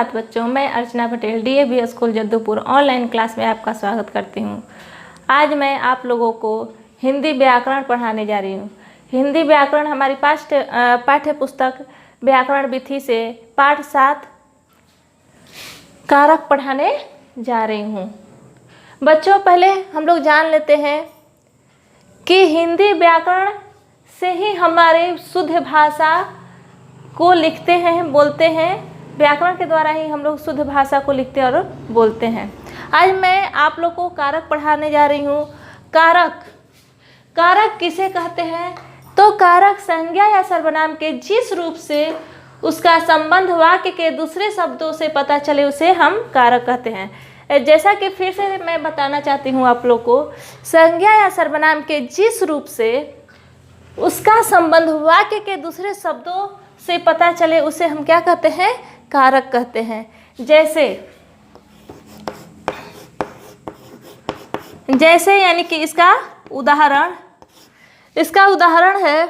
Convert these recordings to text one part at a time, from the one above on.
सुप्रभात बच्चों, मैं Archana Patel DAV school Jaddupur online class में आपका स्वागत करती हूँ। आज मैं आप लोगों को हिंदी व्याकरण पढ़ाने जा रही हूँ। हिंदी व्याकरण हमारी पाठ्य पुस्तक व्याकरण विधि से पाठ 7 कारक पढ़ाने जा रही हूँ। बच्चों, पहले हम लोग जान लेते हैं कि हिंदी व्याकरण से ही हमारे शुद्ध भाषा को लिखते हैं, बोलते हैं। व्याकरण के द्वारा ही हम लोग शुद्ध भाषा को लिखते और बोलते हैं। आज मैं आप लोग को कारक पढ़ाने जा रही हूँ। कारक किसे कहते हैं? तो कारक संज्ञा या सर्वनाम के जिस रूप से उसका संबंध वाक्य के दूसरे शब्दों से पता चले उसे हम कारक कहते हैं। जैसा कि फिर से मैं बताना चाहती हूँ आप लोग को, संज्ञा या सर्वनाम के जिस रूप से उसका संबंध वाक्य के दूसरे शब्दों से पता चले उसे हम क्या कहते हैं? कारक कहते हैं। जैसे यानी कि इसका उदाहरण है,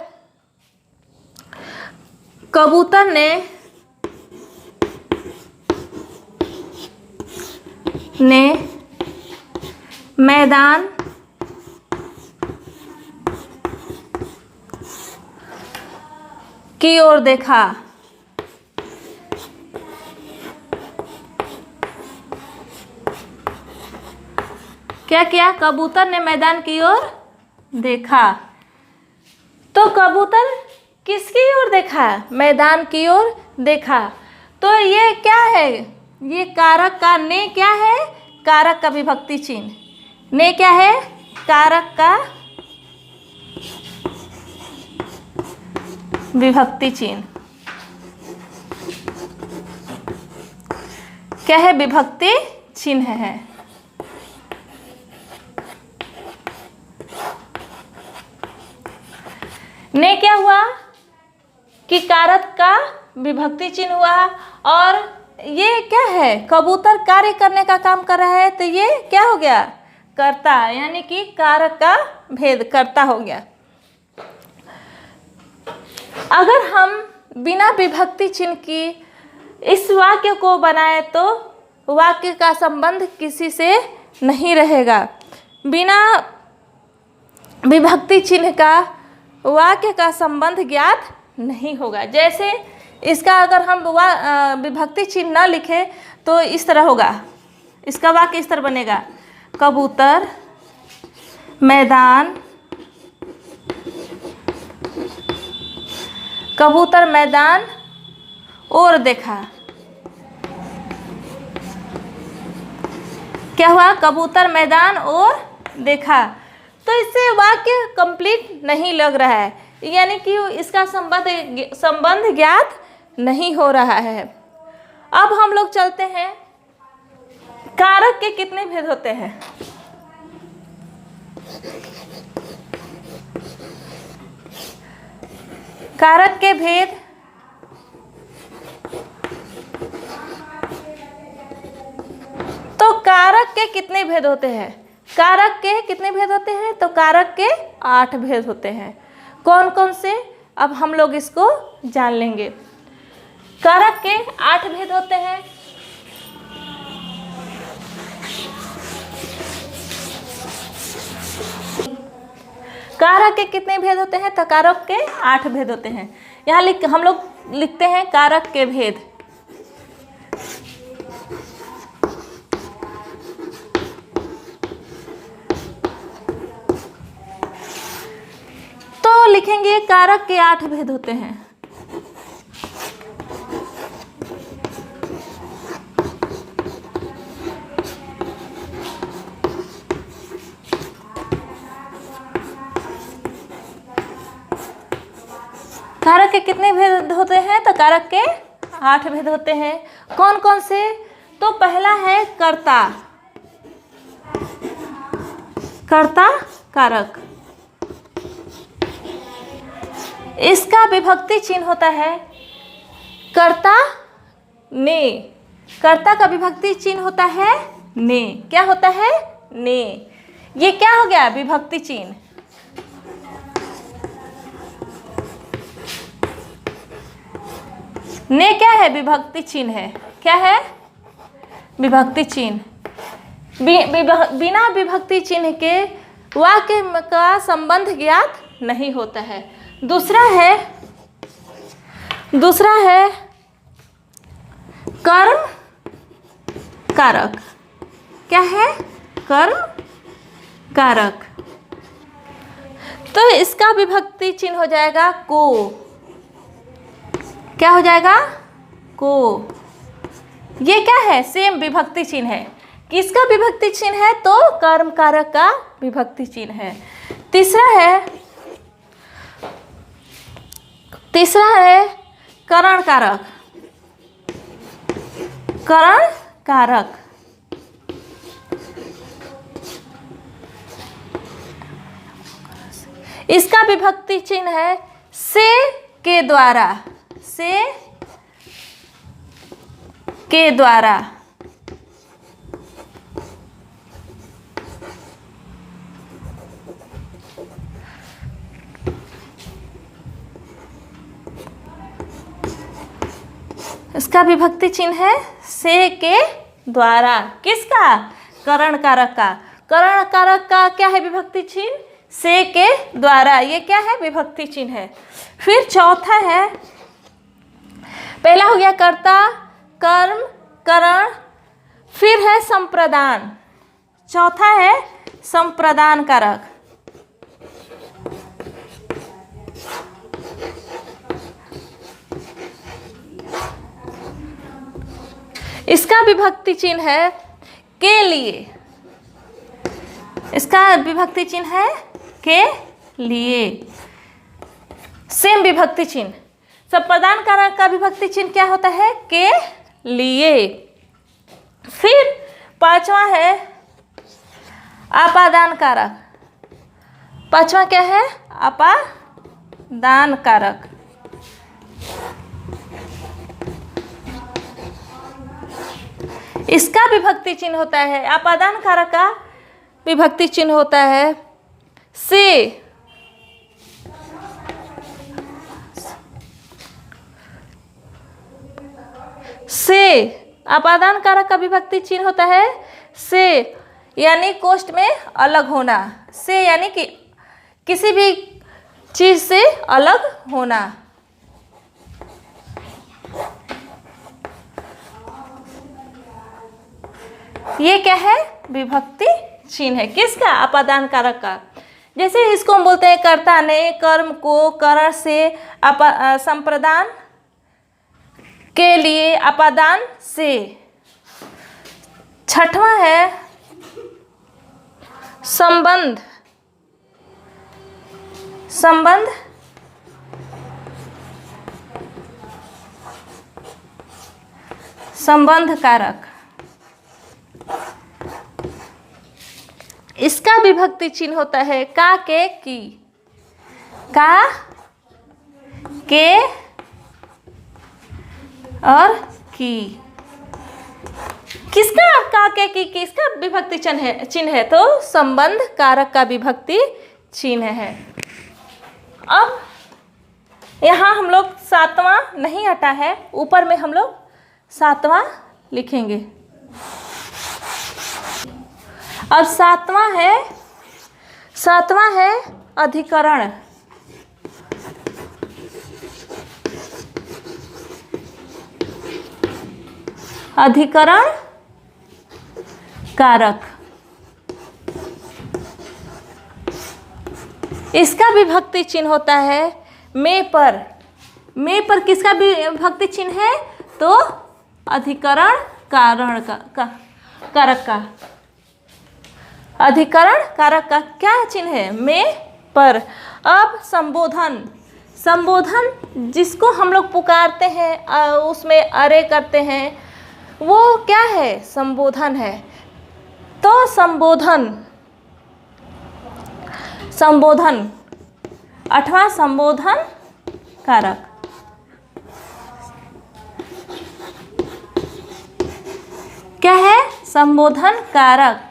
कबूतर ने मैदान की ओर देखा। क्या किया? कबूतर ने मैदान की ओर देखा। तो कबूतर किसकी ओर देखा? मैदान की ओर देखा। तो ये क्या है? ये कारक का ने क्या है? कारक का विभक्ति चिन्ह। ने क्या है? कारक का विभक्ति चिन्ह। क्या है? विभक्ति चिन्ह है। ने क्या हुआ कि कारक का विभक्ति चिन्ह हुआ। और ये क्या है? कबूतर कार्य करने का काम कर रहा है, तो ये क्या हो गया? कर्ता, यानी कि कारक का भेद कर्ता हो गया। अगर हम बिना विभक्ति चिन्ह की इस वाक्य को बनाए तो वाक्य का संबंध किसी से नहीं रहेगा। बिना विभक्ति चिन्ह का वाक्य का संबंध ज्ञात नहीं होगा। जैसे इसका अगर हम विभक्ति चिन्ह न लिखे तो इस तरह होगा, इसका वाक्य इस तरह बनेगा, कबूतर मैदान और देखा। क्या हुआ? कबूतर मैदान और देखा। तो इससे वाक्य कंप्लीट नहीं लग रहा है, यानी कि इसका संबंध ज्ञात नहीं हो रहा है। अब हम लोग चलते हैं, कारक के कितने भेद होते हैं? कारक के भेद तो कारक के कितने भेद होते हैं? कारक के कितने भेद होते हैं? तो कारक के 8 भेद होते हैं। कौन कौन से? अब हम लोग इसको जान लेंगे। कारक के 8 भेद होते हैं। कारक के कितने भेद होते हैं? तो कारक के 8 भेद होते हैं। यहाँ हम लोग लिखते हैं कारक के भेद। तो लिखेंगे कारक के 8 भेद होते हैं। कारक के कितने भेद होते हैं? तो कारक के 8 भेद होते हैं। कौन कौन से? तो पहला है कर्ता कारक। इसका विभक्ति चिन्ह होता है कर्ता ने। कर्ता का विभक्ति चिन्ह होता है ने। क्या होता है? ने। ये क्या हो गया? विभक्ति चिन्ह। ने क्या है? विभक्ति चिन्ह है। क्या है? विभक्ति चिन्ह। बिना विभक्ति चिन्ह के वाक्य का संबंध ज्ञात नहीं होता है। दूसरा है कर्म कारक। क्या है? कर्म कारक। तो इसका विभक्ति चिन्ह हो जाएगा को। क्या हो जाएगा? को। ये क्या है? सेम विभक्ति चिन्ह है। किसका विभक्ति चिन्ह है? तो कर्म कारक का विभक्ति चिन्ह है। तीसरा है करण कारक। करण कारक। इसका विभक्ति चिन्ह है से के द्वारा। से के द्वारा। इसका विभक्ति चिन्ह है से के द्वारा। किसका? करण कारक का। करण कारक का क्या है विभक्ति चिन्ह? से के द्वारा। ये क्या है? विभक्ति चिन्ह है। फिर चौथा है, पहला हो गया कर्ता, कर्म, करण, फिर है संप्रदान। चौथा है संप्रदान कारक। इसका विभक्ति चिन्ह है के लिए। इसका विभक्ति चिन्ह है के लिए। सेम विभक्ति चिन्ह। संप्रदान कारक का विभक्ति चिन्ह क्या होता है? के लिए। फिर पांचवा है अपादान कारक। पांचवा क्या है? अपादान कारक। इसका विभक्ति चिन्ह होता है, अपादान कारक का विभक्ति चिन्ह होता है से। अपादान कारक का विभक्ति चिन्ह होता है से, यानी कोष्ठ में अलग होना। से यानी कि किसी भी चीज से अलग होना। ये क्या है? विभक्ति चिन्ह है। किसका? अपादान कारक का। जैसे इसको हम बोलते हैं कर्ता ने कर्म को करण से संप्रदान के लिए अपादान से। छठवां है संबंध। संबंध संबंध कारक। इसका विभक्ति चिन्ह होता है का के की। का के और की। किसका? का के की किसका विभक्ति चिन्ह है? तो संबंध कारक का विभक्ति चिन्ह है। अब यहाँ हम लोग सातवां नहीं हटा है, ऊपर में हम लोग सातवां लिखेंगे। अब सातवां है अधिकरण। अधिकरण कारक। इसका विभक्ति चिन्ह होता है में पर। में पर किसका विभक्ति चिन्ह है? तो अधिकरण कारक का। अधिकरण कारक का क्या चिन्ह है? में पर। अब संबोधन। संबोधन जिसको हम लोग पुकारते हैं, उसमें अरे करते हैं, वो क्या है? संबोधन है। तो संबोधन आठवां संबोधन कारक। क्या है? संबोधन कारक।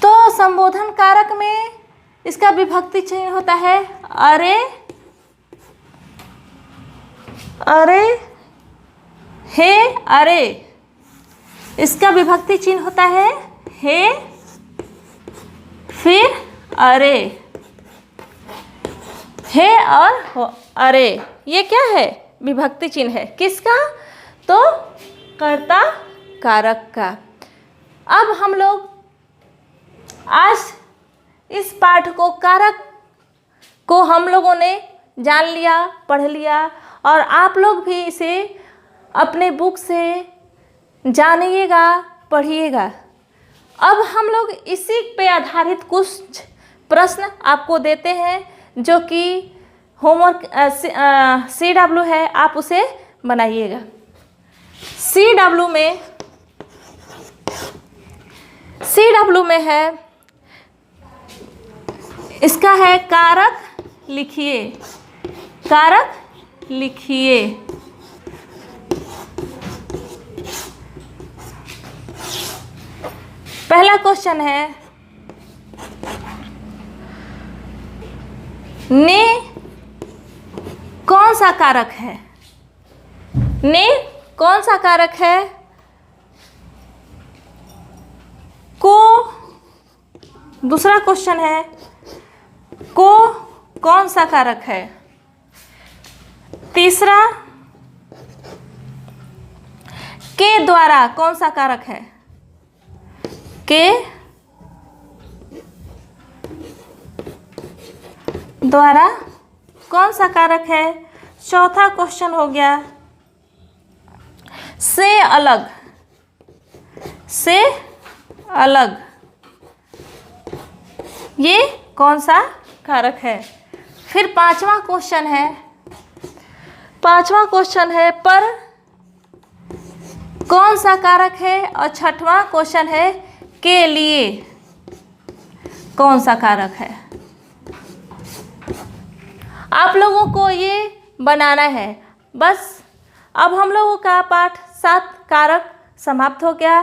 तो संबोधन कारक में इसका विभक्ति चिन्ह होता है अरे, अरे, हे अरे, इसका विभक्ति चिन्ह होता है हे, फिर अरे। हे और हो, अरे, ये क्या है? विभक्ति चिन्ह है। किसका? तो कर्ता कारक का। अब हम लोग आज इस पाठ को, कारक को हम लोगों ने जान लिया, पढ़ लिया, और आप लोग भी इसे अपने बुक से जानिएगा, पढ़िएगा। अब हम लोग इसी पे आधारित कुछ प्रश्न आपको देते हैं, जो कि होमवर्क CW है, आप उसे बनाइएगा। CW में है, इसका है कारक लिखिए, कारक लिखिए। पहला क्वेश्चन है, ने कौन सा कारक है? ने कौन सा कारक है? को, दूसरा क्वेश्चन है, को कौन सा कारक है? तीसरा, के द्वारा कौन सा कारक है? के द्वारा कौन सा कारक है? चौथा क्वेश्चन हो गया, से अलग, से अलग, ये कौन सा कारक है? फिर पांचवा क्वेश्चन है पर कौन सा कारक है? और छठवां क्वेश्चन है, के लिए कौन सा कारक है? आप लोगों को ये बनाना है। बस अब हम लोगों का पाठ 7 कारक समाप्त हो गया।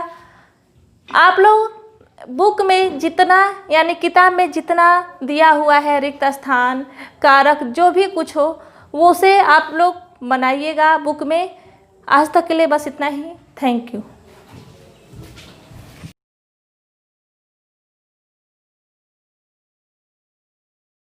आप लोग बुक में जितना, यानी किताब में जितना दिया हुआ है, रिक्त स्थान, कारक, जो भी कुछ हो, वो से आप लोग बनाइएगा बुक में। आज तक के लिए बस इतना ही। Thank you.